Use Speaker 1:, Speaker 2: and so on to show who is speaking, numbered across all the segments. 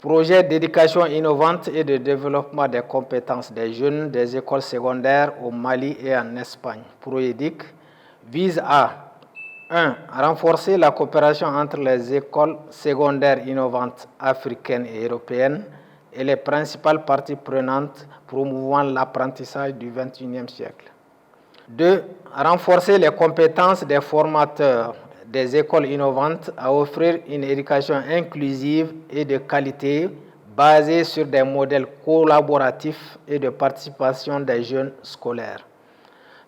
Speaker 1: Projet d'éducation innovante et de développement des compétences des jeunes des écoles secondaires au Mali et en Espagne, PROEDIC, vise à 1. Renforcer la coopération entre les écoles secondaires innovantes africaines et européennes et les principales parties prenantes promouvant l'apprentissage du XXIe siècle. 2. Renforcer les compétences des formateurs des écoles innovantes à offrir une éducation inclusive et de qualité basée sur des modèles collaboratifs et de participation des jeunes scolaires.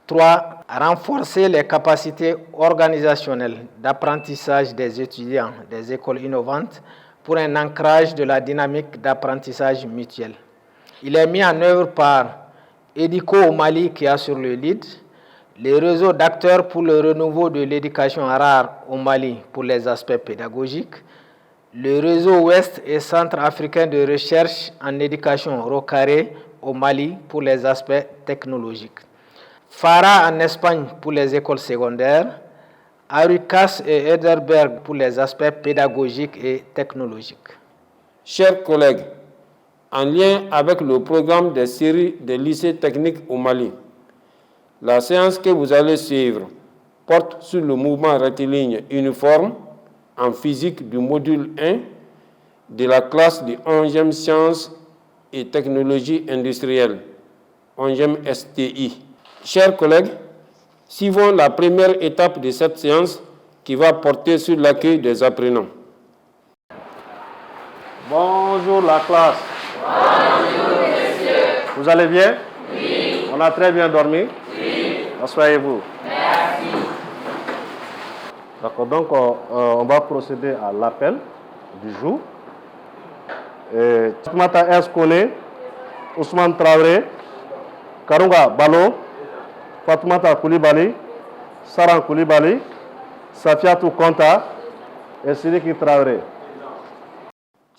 Speaker 1: 3. Renforcer les capacités organisationnelles d'apprentissage des étudiants des écoles innovantes pour un ancrage de la dynamique d'apprentissage mutuel. Il est mis en œuvre par EDICO au Mali qui assure le lead, les réseaux d'acteurs pour le renouveau de l'éducation rare au Mali pour les aspects pédagogiques, le réseau Ouest et Centre africain de recherche en éducation Rocaré au Mali pour les aspects technologiques, FARA en Espagne pour les écoles secondaires, Arucas et Ederberg pour les aspects pédagogiques et technologiques.
Speaker 2: Chers collègues, en lien avec le programme des séries des lycées techniques au Mali, la séance que vous allez suivre porte sur le mouvement rectiligne uniforme en physique du module 1 de la classe de 11e Sciences et Technologies industrielles, 11e STI. Chers collègues, suivons la première étape de cette séance qui va porter sur l'accueil des apprenants.
Speaker 3: Bonjour la classe.
Speaker 4: Bonjour monsieur.
Speaker 3: Vous allez bien?
Speaker 4: Oui.
Speaker 3: On a très bien dormi?
Speaker 4: Oui.
Speaker 3: Asseyez-vous.
Speaker 4: Merci.
Speaker 3: D'accord, donc on va procéder à l'appel du jour. Fatmata S. Kone, Ousmane Traoré, Karunga Balo, Fatmata Koulibaly, Saran Koulibaly, Safiatou Konta et Sidiki Traoré.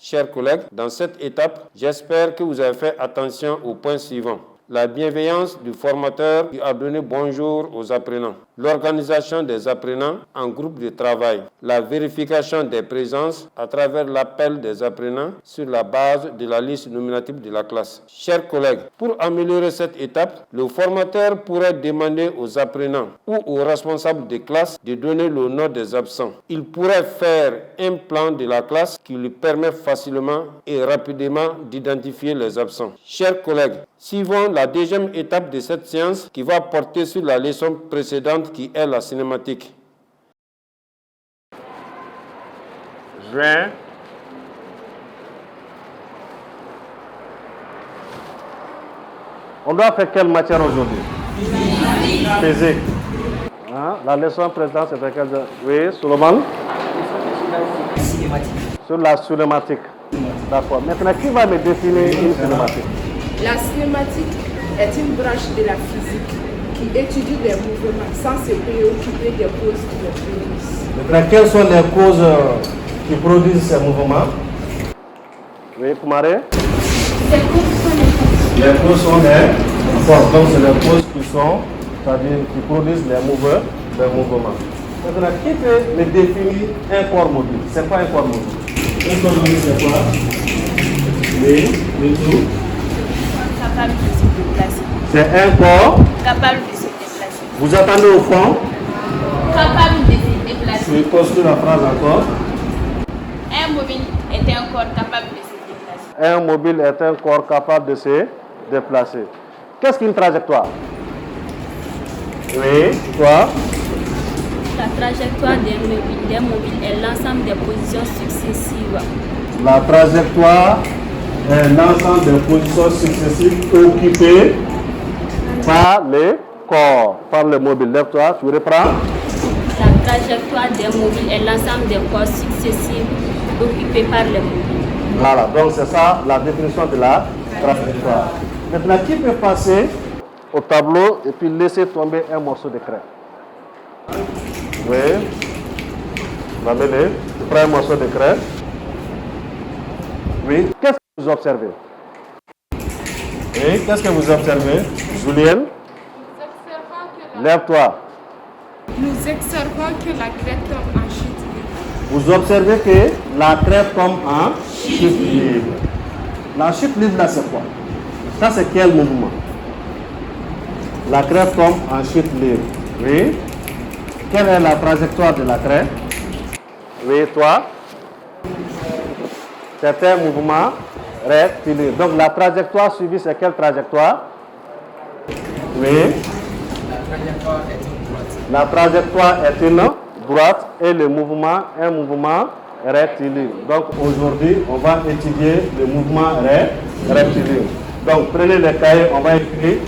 Speaker 2: Chers collègues, dans cette étape, j'espère que vous avez fait attention au point suivant. La bienveillance du formateur qui a donné bonjour aux apprenants. L'organisation des apprenants en groupe de travail. La vérification des présences à travers l'appel des apprenants sur la base de la liste nominative de la classe. Chers collègues, pour améliorer cette étape, le formateur pourrait demander aux apprenants ou aux responsables de classe de donner le nom des absents. Il pourrait faire un plan de la classe qui lui permet facilement et rapidement d'identifier les absents. Chers collègues, suivons la deuxième étape de cette séance qui va porter sur la leçon précédente qui est la cinématique.
Speaker 3: Juin. On doit faire quelle matière aujourd'hui? Physique. Hein? La leçon précédente, c'était quelle? Oui, Souleymane? Sur la cinématique. D'accord. Maintenant, qui va me définir une cinématique?
Speaker 5: La cinématique est une branche de la physique qui étudie les mouvements sans se préoccuper des causes qui les produisent.
Speaker 3: Maintenant, quelles sont les causes qui produisent ces mouvements? Oui, Koumaré? Les causes sont les forces. Donc, c'est les causes qui sont, c'est-à-dire qui produisent les mouvements. Maintenant, qui peut me définir un corps mobile? C'est quoi un corps mobile? Un corps mobile, c'est quoi? Oui, du tout.
Speaker 4: Capable de se déplacer.
Speaker 3: C'est un corps
Speaker 4: Capable de se déplacer.
Speaker 3: Vous attendez au fond?
Speaker 4: Capable de se déplacer.
Speaker 3: Je vais construire la phrase encore.
Speaker 4: Un mobile est un corps capable de se déplacer.
Speaker 3: Un mobile est un corps capable de se déplacer. Qu'est-ce qu'une trajectoire? Oui, quoi?
Speaker 6: La trajectoire d'un mobile est l'ensemble des positions successives.
Speaker 3: La trajectoire est l'ensemble des positions successives occupées par les corps, par le mobile. Lève-toi, tu reprends.
Speaker 6: La trajectoire d'un mobile est l'ensemble des corps successifs occupés par le mobile.
Speaker 3: Voilà, donc c'est ça la définition de la trajectoire. Maintenant, qui peut passer au tableau et puis laisser tomber un morceau de craie? Oui. L'amener. Tu prends un morceau de craie. Oui. Qu'est-ce que vous observez? Oui. Qu'est-ce que vous observez? Julien?
Speaker 5: Nous observons
Speaker 3: Lève-toi.
Speaker 5: que la craie tombe en chute.
Speaker 3: vous observez que la craie tombe en chute libre. La chute libre là c'est quoi? Ça c'est quel mouvement? La craie tombe en chute libre. Oui. Quelle est la trajectoire de la craie? Oui, toi? C'est un mouvement rectiligne. Donc la trajectoire suivie, c'est quelle trajectoire? Oui. La trajectoire est une droite et le mouvement un mouvement rectiligne. Donc aujourd'hui, on va étudier le mouvement rectiligne. Donc prenez les cahiers, on va écrire.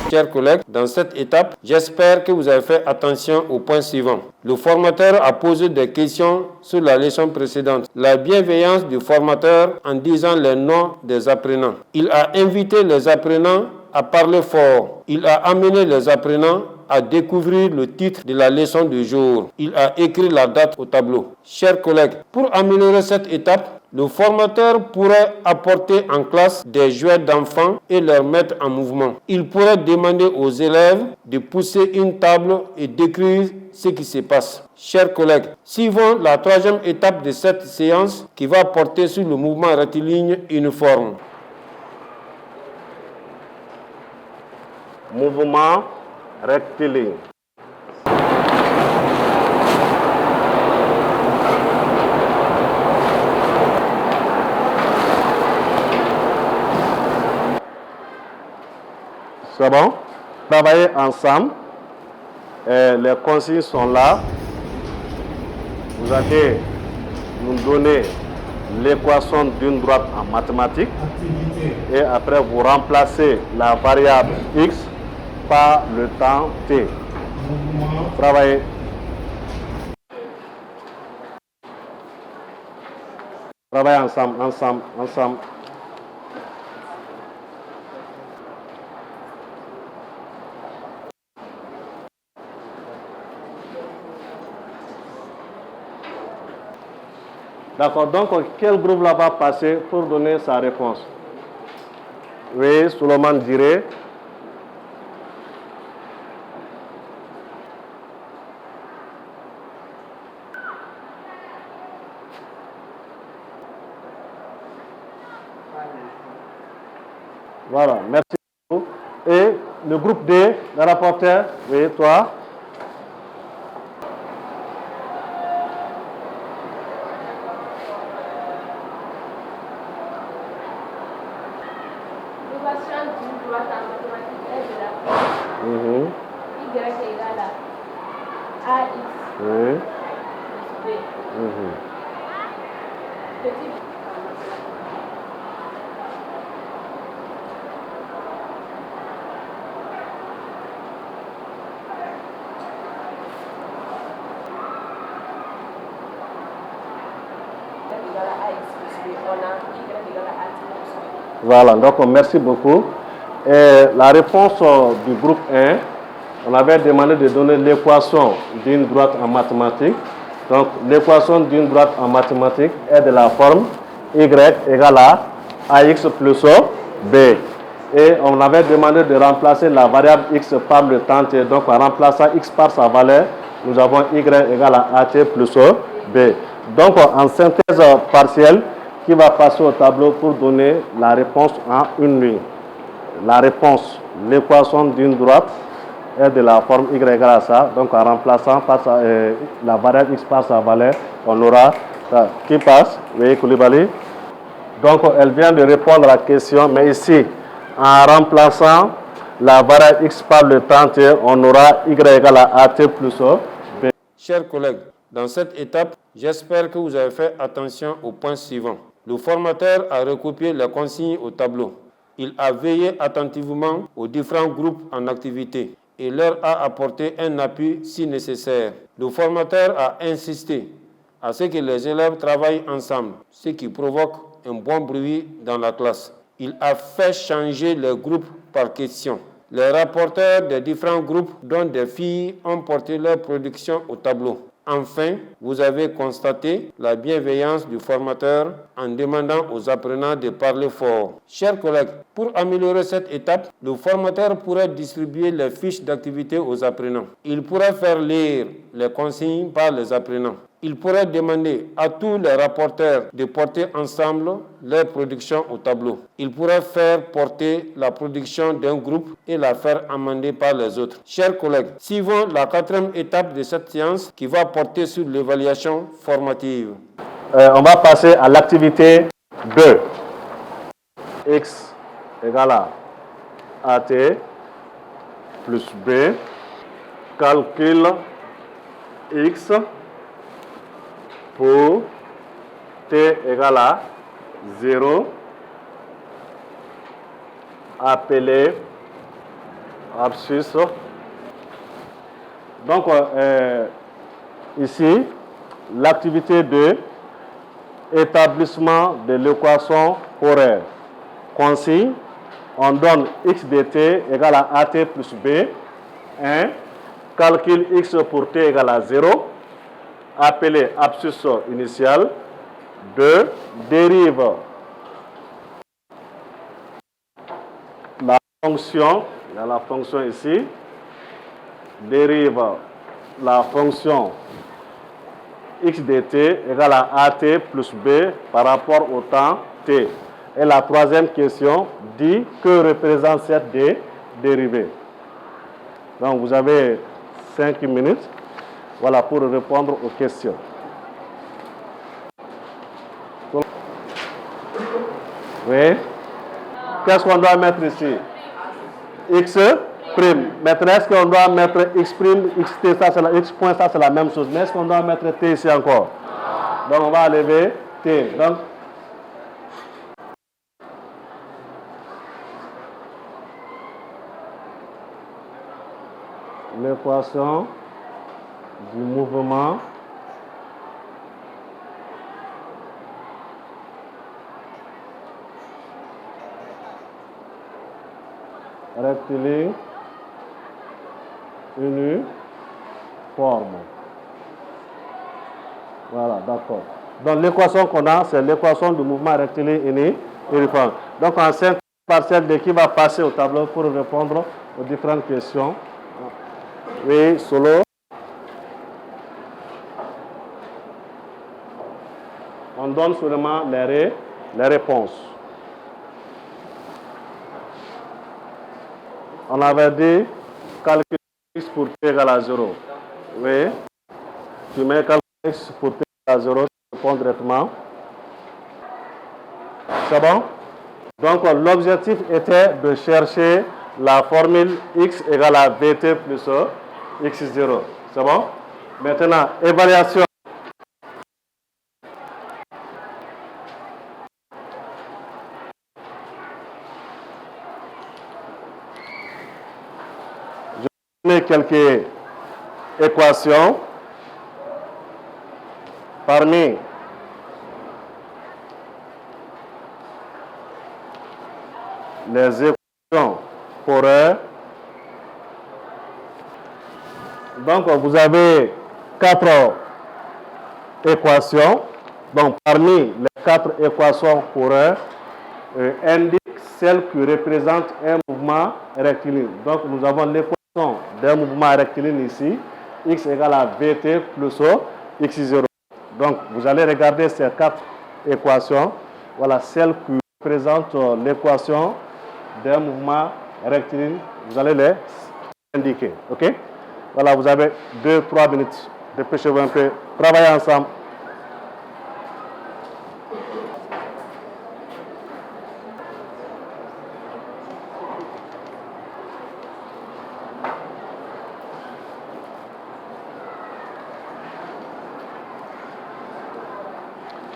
Speaker 2: Chers collègues, dans cette étape, j'espère que vous avez fait attention aux points suivants. Le formateur a posé des questions sur la leçon précédente. La bienveillance du formateur en disant les noms des apprenants. Il a invité les apprenants à parler fort. Il a amené les apprenants à découvrir le titre de la leçon du jour. Il a écrit la date au tableau. Chers collègues, pour améliorer cette étape, le formateur pourrait apporter en classe des jouets d'enfants et leur mettre en mouvement. Il pourrait demander aux élèves de pousser une table et d'écrire ce qui se passe. Chers collègues, suivons la troisième étape de cette séance qui va porter sur le mouvement rectiligne uniforme.
Speaker 3: Mouvement rectiligne. C'est bon? Travaillez ensemble. Les consignes sont là. Vous allez nous donner l'équation d'une droite en mathématiques. Et après, vous remplacez la variable x par le temps t. Travaillez. Travaillez ensemble. D'accord, donc quel groupe là va passer pour donner sa réponse? Oui, Suleiman dirait. Voilà, merci beaucoup. Et le groupe D, le rapporteur, oui, toi.
Speaker 7: D'une droite en mathématiques est de la forme y égale à ax plus b. Petit.
Speaker 3: Voilà, donc merci beaucoup. Et la réponse du groupe 1, on avait demandé de donner l'équation d'une droite en mathématiques. Donc l'équation d'une droite en mathématiques est de la forme y égale à ax plus b. Et on avait demandé de remplacer la variable x par le temps t. Donc en remplaçant x par sa valeur, nous avons y égale à at plus b. Donc en synthèse partielle, qui va passer au tableau pour donner la réponse en une ligne. La réponse, l'équation d'une droite est de la forme y égale à ça. Donc en remplaçant par la variable x par sa valeur, on aura ça. Qui passe? Oui, Koulibaly. Donc elle vient de répondre à la question, mais ici, en remplaçant la variable x par le temps t, on aura y égale à at plus b.
Speaker 2: Chers collègues, dans cette étape, j'espère que vous avez fait attention aux points suivants. Le formateur a recopié les consignes au tableau. Il a veillé attentivement aux différents groupes en activité et leur a apporté un appui si nécessaire. Le formateur a insisté à ce que les élèves travaillent ensemble, ce qui provoque un bon bruit dans la classe. Il a fait changer les groupes par question. Les rapporteurs des différents groupes, dont des filles, ont porté leur production au tableau. Enfin, vous avez constaté la bienveillance du formateur en demandant aux apprenants de parler fort. Chers collègues, pour améliorer cette étape, le formateur pourrait distribuer les fiches d'activité aux apprenants. Il pourrait faire lire les consignes par les apprenants. Il pourrait demander à tous les rapporteurs de porter ensemble leur production au tableau. Il pourrait faire porter la production d'un groupe et la faire amender par les autres. Chers collègues, suivons la 4e étape de cette séance qui va porter sur l'évaluation formative.
Speaker 3: On va passer à l'activité 2. X égale à AT plus B, calcul X pour T égale à 0, appelé abscisse. Donc, ici, l'activité 2, établissement de l'équation horaire. Consigne, on donne x de t égale à at plus b. 1. Calcule x pour t égale à 0. Appelé abscisse initiale. 2. Dérive la fonction, il y a la fonction ici. Dérive la fonction x de t égale à at plus b par rapport au temps t. Et la 3e question dit que représente cette dérivée. Donc vous avez 5 minutes, voilà, pour répondre aux questions. Oui. Qu'est-ce qu'on doit mettre ici? X prime. Maintenant, est-ce qu'on doit mettre x prime, xt, ça c'est la x point, ça c'est la même chose. Mais est-ce qu'on doit mettre t ici encore? Donc on va enlever t. Donc l'équation du mouvement rectiligne uniforme. Voilà, d'accord. Donc l'équation qu'on a, c'est l'équation du mouvement rectiligne uniforme. Donc en 5 partiels de qui va passer au tableau pour répondre aux différentes questions. Oui, solo. On donne seulement les réponses. On avait dit calcul x pour t égale à 0. Oui. Tu mets calcul x pour t égale à 0, tu réponds directement. C'est bon? Donc l'objectif était de chercher la formule x égale à vt plus x0. C'est bon? Maintenant, évaluation. Je vais donner quelques équations. Parmi les équations horaires, donc vous avez 4 équations. Donc parmi les 4 équations horaires, indique celle qui représente un mouvement rectiligne. Donc nous avons l'équation d'un mouvement rectiligne ici, x égale à vt plus x0. Donc vous allez regarder ces 4 équations. Voilà celle qui représente l'équation d'un mouvement rectiligne. Vous allez les indiquer. OK? Voilà, vous avez 2-3 minutes. Dépêchez-vous un peu. Travaillez ensemble.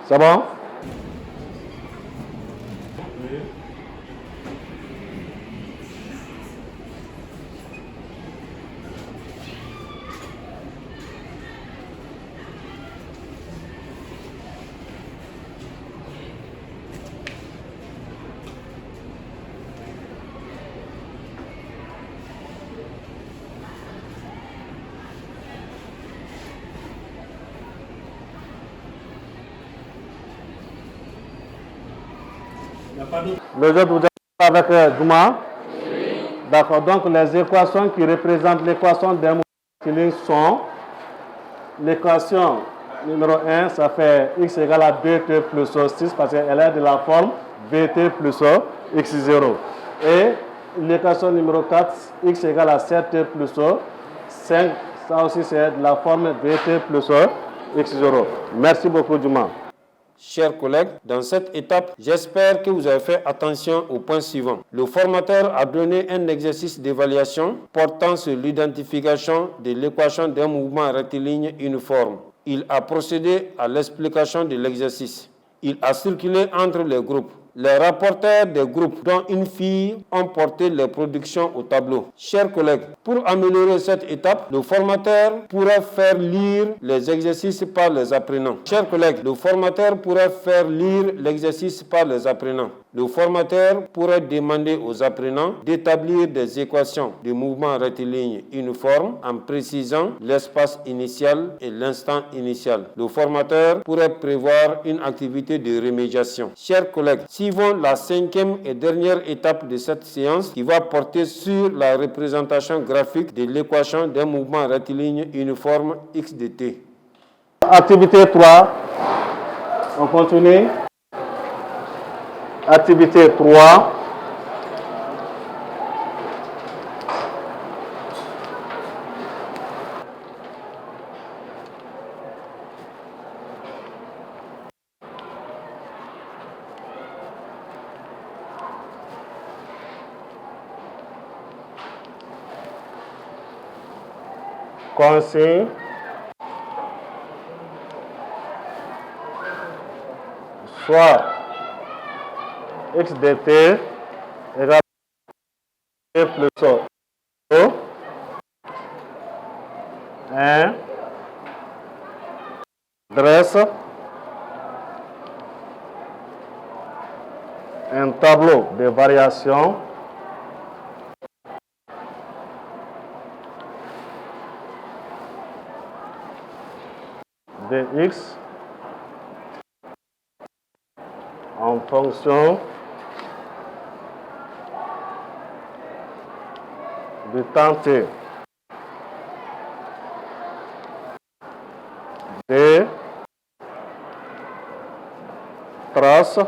Speaker 3: C'est bon? Les autres, vous êtes avec Douma? Oui. D'accord, donc les équations qui représentent l'équation d'un mouvement rectiligne sont l'équation numéro 1, ça fait x égale à 2t plus 6 parce qu'elle est de la forme vt plus x0. Et l'équation numéro 4, x égale à 7t plus 5, ça aussi c'est de la forme vt plus x0. Merci beaucoup, Douma.
Speaker 2: Chers collègues, dans cette étape, j'espère que vous avez fait attention au point suivant. Le formateur a donné un exercice d'évaluation portant sur l'identification de l'équation d'un mouvement rectiligne uniforme. Il a procédé à l'explication de l'exercice. Il a circulé entre les groupes. Les rapporteurs des groupes, dont une fille, ont porté les productions au tableau. Chers collègues, pour améliorer cette étape, le formateur pourrait faire lire les exercices par les apprenants. Chers collègues, le formateur pourrait faire lire l'exercice par les apprenants. Le formateur pourrait demander aux apprenants d'établir des équations de mouvement rectiligne uniforme en précisant l'espace initial et l'instant initial. Le formateur pourrait prévoir une activité de remédiation. Chers collègues, suivons la 5e et dernière étape de cette séance qui va porter sur la représentation graphique de l'équation d'un mouvement rectiligne uniforme x de t.
Speaker 3: Activité 3, on continue. Activité 3. Consigne soit x dt égale à t plus O 1 dresse un tableau de variation de x en fonction du temps t. D trace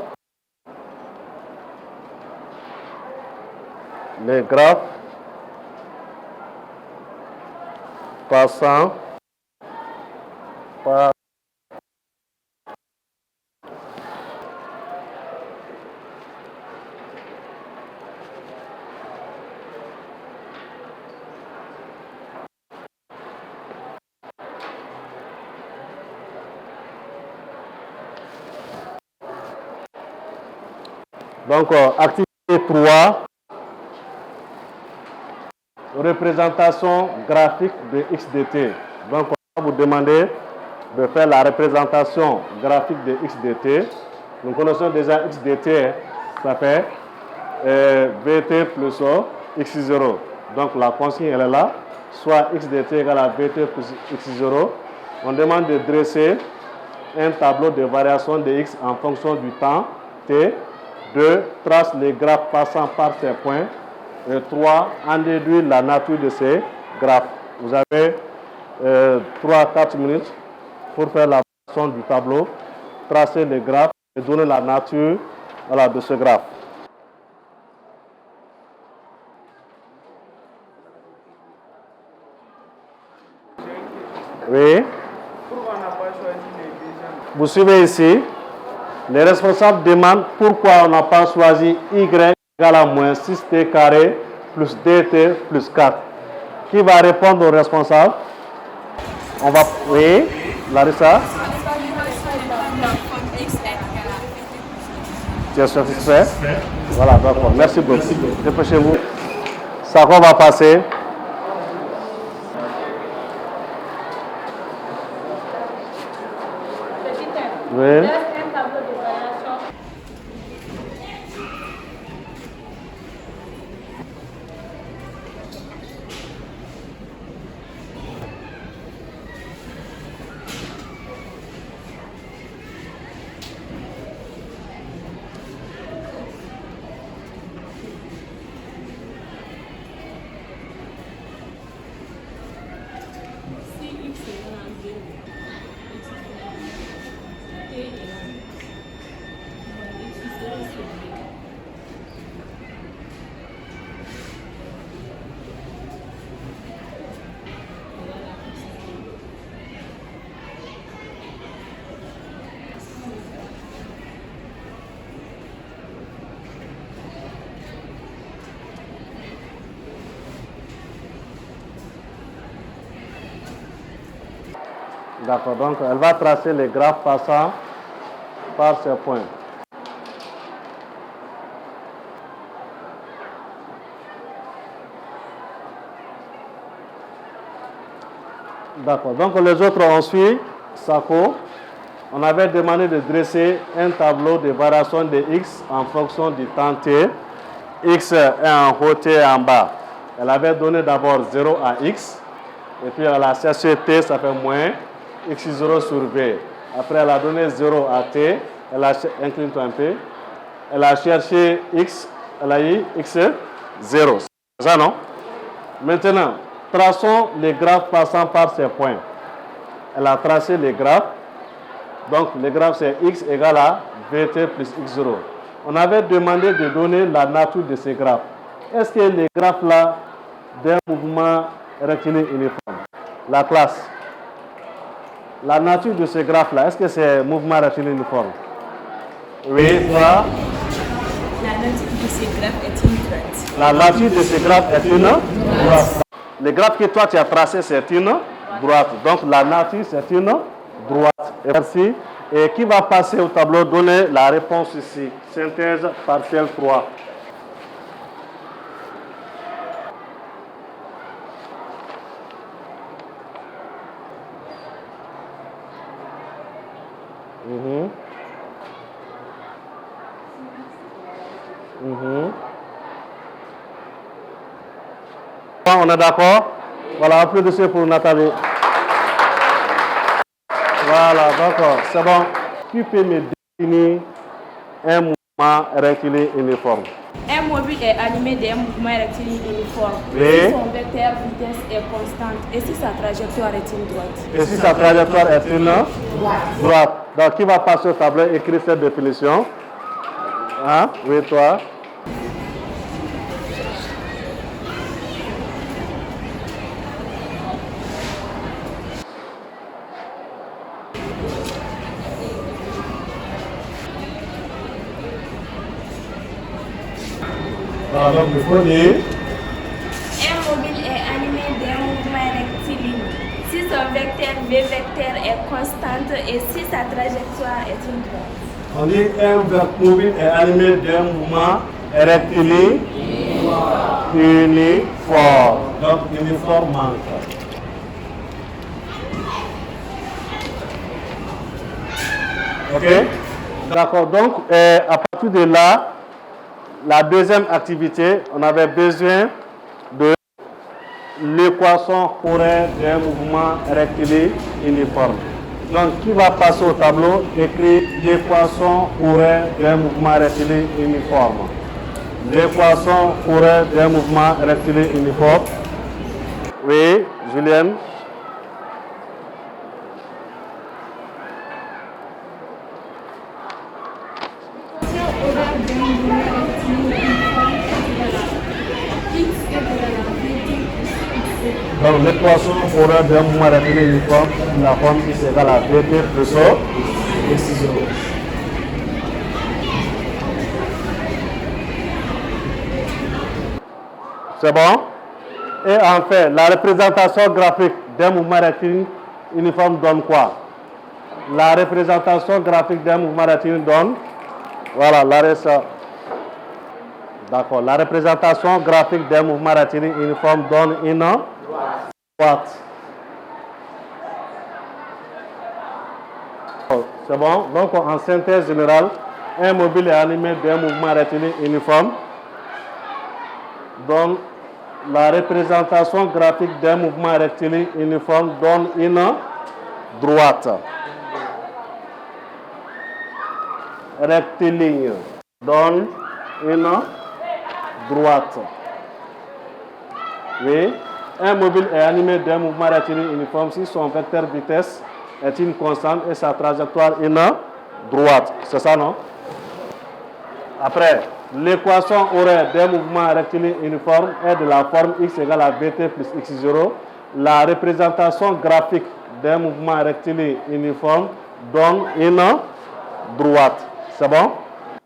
Speaker 3: les graphes passant par donc, activité 3, représentation graphique de x dt. Donc, on va vous demander de faire la représentation graphique de x dt. Nous connaissons déjà x dt, ça fait vt plus x0. Donc, la consigne, elle est là. Soit x dt égale à vt plus x0. On demande de dresser un tableau de variation de x en fonction du temps t. 2. Trace les graphes passant par ces points. Et 3. En déduire la nature de ces graphes. Vous avez 3 à 4 minutes pour faire la variation du tableau, tracer les graphes et donner la nature de ce graphe. Oui.
Speaker 8: Pourquoi on n'a pas choisi les deuxièmes?
Speaker 3: Vous suivez ici. Les responsables demandent pourquoi on n'a pas choisi y égale à moins 6t carré plus dt plus 4. Qui va répondre aux responsables? On va... Oui, Larissa. Tu es satisfait? Voilà, d'accord. Merci beaucoup. Dépêchez-vous. Ça qu'on va passer. Oui. D'accord, donc elle va tracer les graphes passant par ces points. D'accord, donc les autres ont suivi Sako. On avait demandé de dresser un tableau de variation de x en fonction du temps t. X est en haut, t est en bas. Elle avait donné d'abord 0 à x. Et puis elle a cherché t, ça fait moins x0 sur v. Après elle a donné 0 à t. Elle a incline-toi un peu. Elle a cherché x. Elle a eu x0. C'est ça, non? Maintenant, traçons les graphes passant par ces points. Elle a tracé les graphes. Donc, le graphe, c'est x égale à vt plus x0. On avait demandé de donner la nature de ces graphes. Est-ce que les graphes-là d'un mouvement rectiligne uniforme? La classe. La nature de ces graphes-là, est-ce que c'est un mouvement rectiligne uniforme? Oui, toi?
Speaker 4: La nature de ces graphes est une droite.
Speaker 3: La nature de ces graphes est une droite. Le graphe que toi tu as tracé, c'est une droite. Donc la nature, c'est une droite. Et merci. Et qui va passer au tableau, donner la réponse ici. Synthèse partielle 3. On est d'accord? Voilà, applaudissez pour Nathalie. Voilà, d'accord, c'est bon. Qui peut me définir un mouvement rectiligne uniforme?
Speaker 4: Un mobile est animé d'un mouvement rectiligne uniforme.
Speaker 3: Oui.
Speaker 4: Si son vecteur vitesse est constante et si sa trajectoire est une droite.
Speaker 3: Et si sa trajectoire est une droite. Donc, qui va passer au tableau et écrire cette définition? Hein? Oui, toi? Donc, il faut dire.
Speaker 6: Un mobile est animé d'un mouvement rectiligne. Si son vecteur v vecteur est constante et si sa trajectoire est une droite.
Speaker 3: On dit un mobile est animé d'un mouvement rectiligne uniforme. Donc, uniforme manque. Ok? D'accord. Donc, à partir de là, la deuxième activité, on avait besoin de l'équation horaire d'un mouvement rectiligne uniforme. Donc, qui va passer au tableau, écrire l'équation horaire d'un mouvement rectiligne uniforme. L'équation horaire d'un mouvement rectiligne uniforme. Oui, Julienne. Donc l'équation horaire d'un mouvement rectiligne uniforme, la forme x égale à vt plus o x0. C'est bon? Et enfin, la représentation graphique d'un mouvement rectiligne uniforme donne quoi? La représentation graphique d'un mouvement rectiligne donne, voilà, d'accord, la représentation graphique d'un mouvement rectiligne uniforme donne une droite. C'est bon? Donc, en synthèse générale, un mobile est animé d'un mouvement rectiligne uniforme donne la représentation graphique d'un mouvement rectiligne uniforme donne une droite. Rectiligne donne une droite. Oui. Un mobile est animé d'un mouvement rectiligne uniforme si son vecteur vitesse est une constante et sa trajectoire une droite. C'est ça, non? Après, l'équation horaire d'un mouvement rectiligne uniforme est de la forme x égale à vt plus x0. La représentation graphique d'un mouvement rectiligne uniforme donne une droite. C'est bon?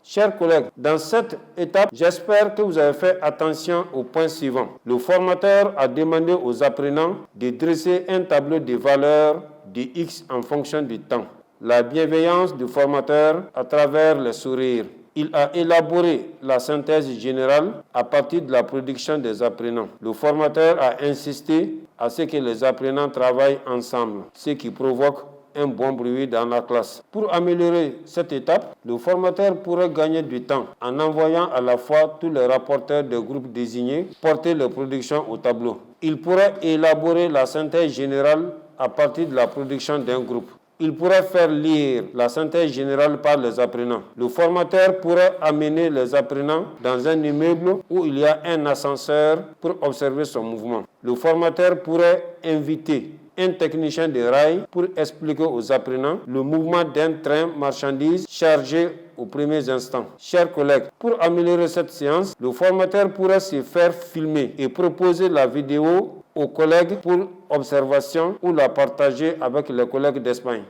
Speaker 2: Chers collègues, dans cette étape, j'espère que vous avez fait attention au point suivant. Le formateur a demandé aux apprenants de dresser un tableau de valeurs de X en fonction du temps. La bienveillance du formateur à travers le sourire. Il a élaboré la synthèse générale à partir de la production des apprenants. Le formateur a insisté à ce que les apprenants travaillent ensemble, ce qui provoque un bon bruit dans la classe. Pour améliorer cette étape, le formateur pourrait gagner du temps en envoyant à la fois tous les rapporteurs de groupes désignés porter leur production au tableau. Il pourrait élaborer la synthèse générale à partir de la production d'un groupe. Il pourrait faire lire la synthèse générale par les apprenants. Le formateur pourrait amener les apprenants dans un immeuble où il y a un ascenseur pour observer son mouvement. Le formateur pourrait inviter un technicien de rail pour expliquer aux apprenants le mouvement d'un train marchandises chargé aux premiers instants. Chers collègues, pour améliorer cette séance, le formateur pourrait se faire filmer et proposer la vidéo aux collègues pour observation ou la partager avec les collègues d'Espagne.